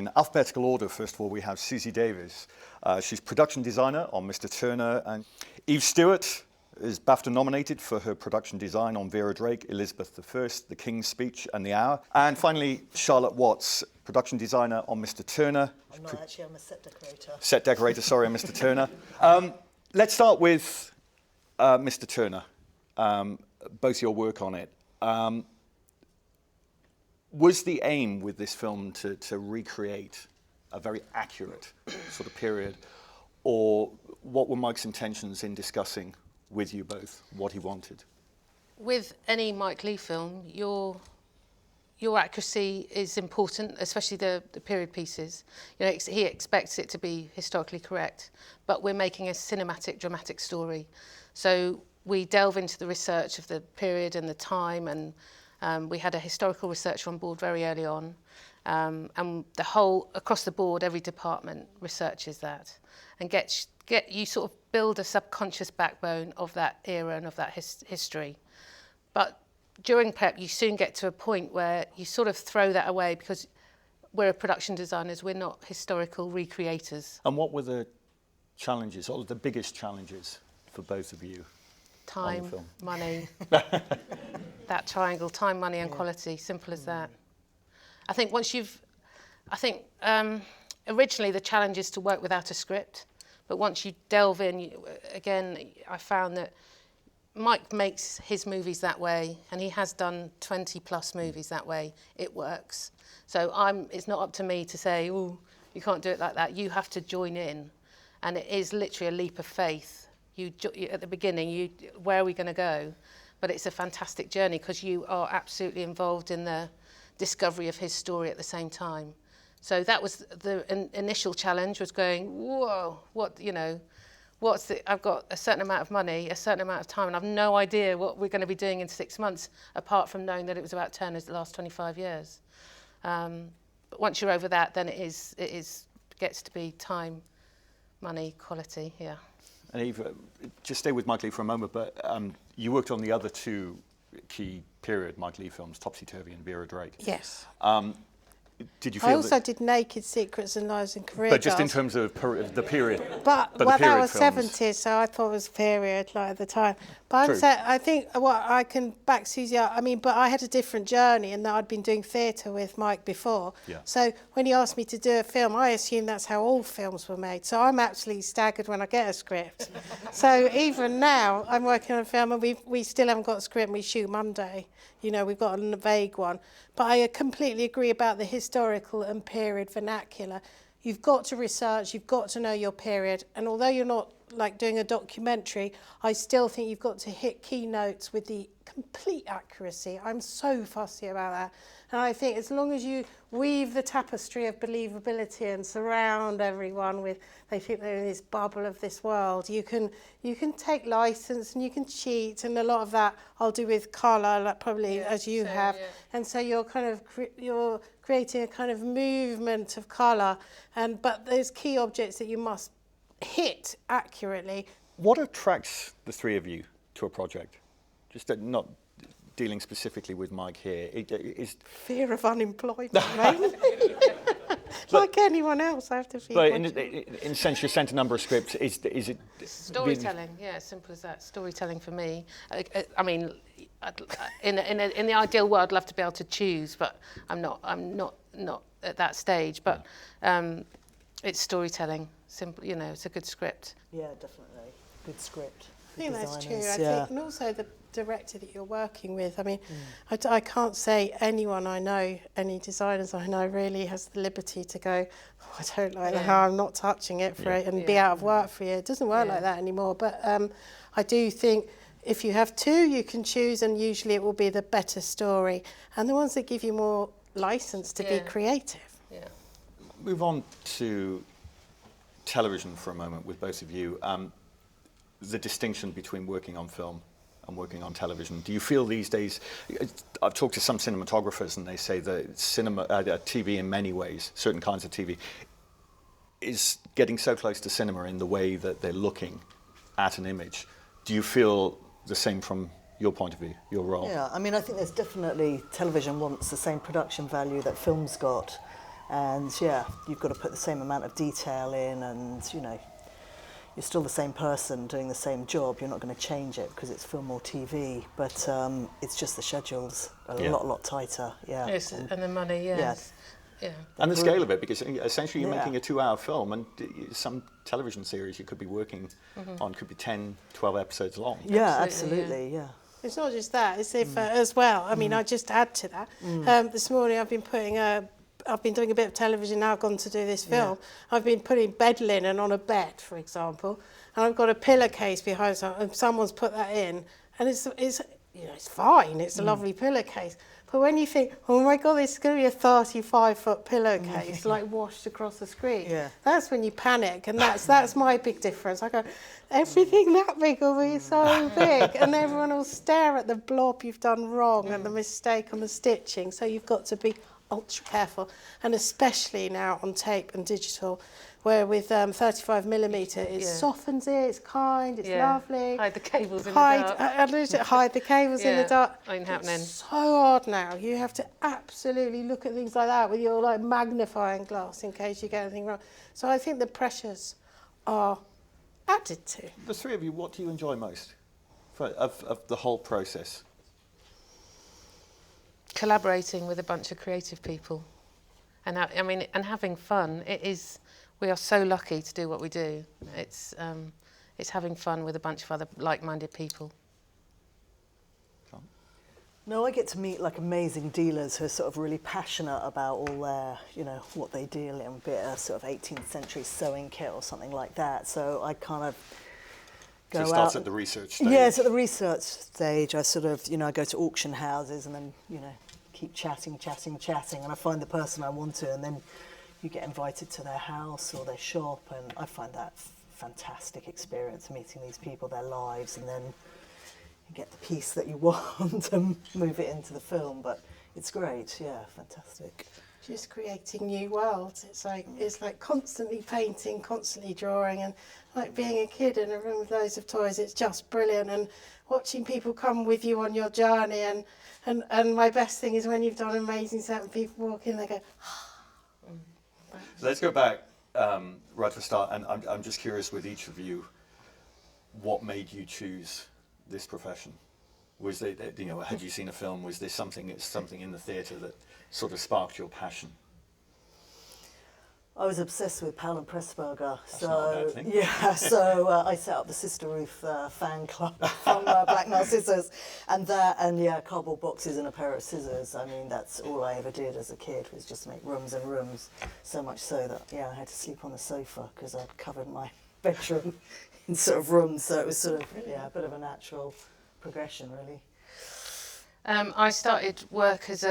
in alphabetical order, first of all, we have Susie Davis. She's production designer on Mr. Turner, and Eve Stewart is BAFTA nominated for her production design on Vera Drake, Elizabeth I, The King's Speech and the Hour. And finally, Charlotte Watts, production designer on Mr. Turner. I'm not actually, I'm a set decorator. Set decorator, sorry, on Mr. Turner. Let's start with Mr. Turner, both your work on it. Was the aim with this film to recreate a very accurate sort of period, or what were Mike's intentions in discussing with you both what he wanted? With any Mike Leigh film, your accuracy is important, especially the period pieces. You know, he expects it to be historically correct, but we're making a cinematic, dramatic story. So we delve into the research of the period and the time, and we had a historical researcher on board very early on, and the whole, across the board, every department researches that and get you sort of build a subconscious backbone of that era and of that history. But during prep, you soon get to a point where you sort of throw that away because we're production designers, we're not historical recreators. And what were the challenges, or the biggest challenges for both of you? Time, money, that triangle, time, money and quality, simple as that. I think originally the challenge is to work without a script, but once you delve in, again, I found that Mike makes his movies that way, and he has done 20 plus movies that way. It works. So it's not up to me to say, oh, you can't do it like that. You have to join in, and it is literally a leap of faith. At the beginning, where are we going to go? But it's a fantastic journey because you are absolutely involved in the discovery of his story at the same time. So that was the initial challenge, was going, whoa, I've got a certain amount of money, a certain amount of time, and I've no idea what we're going to be doing in 6 months, apart from knowing that it was about Turner's the last 25 years. But once you're over that, then it gets to be time, money, quality, yeah. And Eve, just stay with Mike Leigh for a moment, but you worked on the other two key period Mike Leigh films, Topsy Turvy and Vera Drake. Yes. Did you feel I also did Naked, Secrets and Lies and Career But just in Girls. terms of the period. But the well, that period was films. 70s, so I thought it was period, like at the time. But True. I think what I can back Susie up. I mean, but I had a different journey in that I'd been doing theatre with Mike before. Yeah. So when he asked me to do a film, I assumed that's how all films were made. So I'm absolutely staggered when I get a script. So even now, I'm working on a film and we still haven't got a script. We shoot Monday. You know, we've got a vague one. But I completely agree about the historical and period vernacular. You've got to research, you've got to know your period. And although you're not like doing a documentary, I still think you've got to hit keynotes with the complete accuracy. I'm so fussy about that. And I think as long as you weave the tapestry of believability and surround everyone with, they think they're in this bubble of this world, you can take license and you can cheat, and a lot of that I'll do with colour, like probably as you have. Yeah. And so you're kind of you're creating a kind of movement of colour, but there's key objects that you must hit accurately. What attracts the three of you to a project? Just not dealing specifically with Mike here. Is fear of unemployment, mainly. Like anyone else, I have to feel. But in a sense, you sent a number of scripts. Is it storytelling? Yeah, simple as that. Storytelling for me. I mean, in the ideal world, I'd love to be able to choose, but I'm not at that stage. But it's storytelling. Simple, you know, it's a good script. Yeah, definitely. Good script. I think that's true. Designers, I think, and also the director that you're working with. I mean, I can't say anyone I know, any designers I know, really has the liberty to go, oh, I don't like that, I'm not touching it for it, and be out of work for you. It doesn't work like that anymore. But I do think if you have two, you can choose, and usually it will be the better story. And the ones that give you more license to be creative. Yeah. Move on to television for a moment with both of you. The distinction between working on film and working on television. Do you feel these days, I've talked to some cinematographers and they say that TV in many ways, certain kinds of TV, is getting so close to cinema in the way that they're looking at an image. Do you feel the same from your point of view, your role? Yeah, I mean, I think there's definitely, television wants the same production value that film's got. And yeah, you've got to put the same amount of detail in, and you know, you're still the same person doing the same job. You're not going to change it because it's film or TV, but it's just the schedule's a lot tighter. Yeah. Yes, and the money, yes. Yeah. And the scale of it, because essentially you're Yeah. making a 2-hour film, and some television series you could be working on could be 10, 12 episodes long. Yeah, Absolutely, absolutely, yeah. It's not just that, it's if as well. I mean, I just add to that. This morning I've been doing a bit of television now, I've gone to do this film. I've been putting bed linen on a bed, for example, and I've got a pillowcase behind and someone's put that in, and it's you know, it's fine, it's a lovely pillowcase. But when you think, oh my God, this is going to be a 35-foot pillowcase, like washed across the screen, that's when you panic, and that's my big difference. I go, everything that big will be so big, and everyone will stare at the blob you've done wrong and the mistake on the stitching. So you've got to be ultra careful, and especially now on tape and digital, where with 35mm it softens it, it's kind, it's lovely. Hide the cables in the dark. Hide the cables in the dark. Ain't happening. It's so hard now. You have to absolutely look at things like that with your like magnifying glass in case you get anything wrong. So I think the pressures are added to. The three of you, what do you enjoy most of the whole process? Collaborating with a bunch of creative people, and and having fun. We are so lucky to do what we do. It's having fun with a bunch of other like-minded people. No, I get to meet like amazing dealers who are sort of really passionate about all their, you know, what they deal in, be it a sort of 18th century sewing kit or something like that. So I kind of go out. So it starts at the research stage. Yes, at the research stage. I sort of, you know, I go to auction houses and then, you know, keep chatting, and I find the person I want to, and then you get invited to their house or their shop, and I find that fantastic experience, meeting these people, their lives, and then you get the piece that you want and move it into the film. But it's great, yeah, fantastic. Just creating new worlds. It's like constantly painting, constantly drawing, and like being a kid in a room with loads of toys. It's just brilliant, and watching people come with you on your journey. And my best thing is when you've done an amazing set and people walk in, they go. So let's go back right to the start, and I'm just curious with each of you, what made you choose this profession? Was there, you know, had you seen a film? Was there something in the theatre that sort of sparked your passion? I was obsessed with Powell and Pressburger, That's not a bad thing. yeah. So I set up the Sister Ruth fan club from Black Nail Scissors, and cardboard boxes and a pair of scissors. I mean, that's all I ever did as a kid, was just make rooms and rooms. So much so that I had to sleep on the sofa because I'd covered my bedroom in sort of rooms. So it was sort of a bit of a natural progression, really. I started work as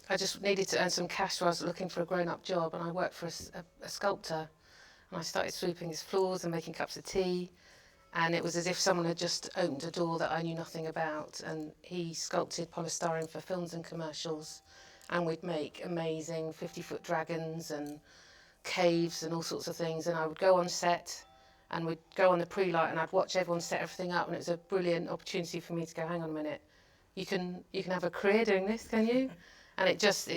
I just needed to earn some cash, so I was looking for a grown-up job, and I worked for a sculptor, and I started sweeping his floors and making cups of tea, and it was as if someone had just opened a door that I knew nothing about, and he sculpted polystyrene for films and commercials, and we'd make amazing 50-foot dragons and caves and all sorts of things, and I would go on set and we'd go on the pre-light and I'd watch everyone set everything up, and it was a brilliant opportunity for me to go, hang on a minute, you can have a career doing this, can you? And it just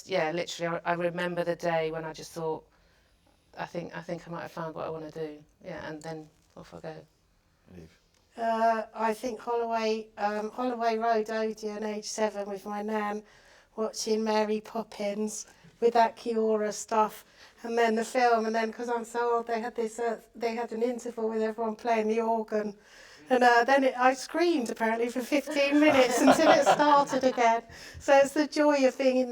literally, I remember the day when I just thought, I think I might have found what I want to do. Yeah, and then off I go. I think Holloway Road, Odeon, age 7, with my nan, watching Mary Poppins with that Kiora stuff, and then the film, and then because I'm so old, they had an interval with everyone playing the organ. And then I screamed apparently for 15 minutes until it started again. So it's the joy of being in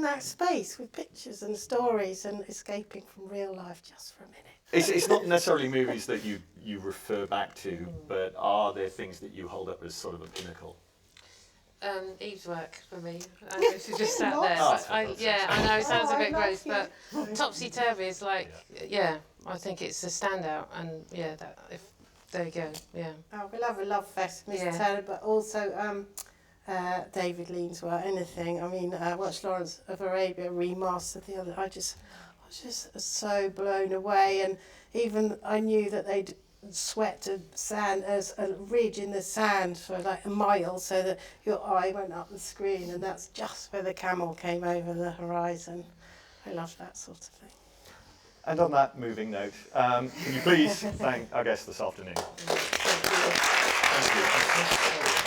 that space with pictures and stories and escaping from real life just for a minute. It's not necessarily movies that you refer back to, but are there things that you hold up as sort of a pinnacle? Eve's work for me. She just sat there. But I know it sounds a bit gross, but Topsy Turvy is like, I think it's a standout, and there you go, yeah. Oh, we'll have a love fest, Mr. Taylor, but also David Lean's work, anything. I mean, I watched Lawrence of Arabia remastered the other. I was just so blown away, and even I knew that they'd swept a ridge in the sand for like a mile, so that your eye went up the screen, and that's just where the camel came over the horizon. I love that sort of thing. And on that moving note, can you please thank our guest this afternoon? Thank you.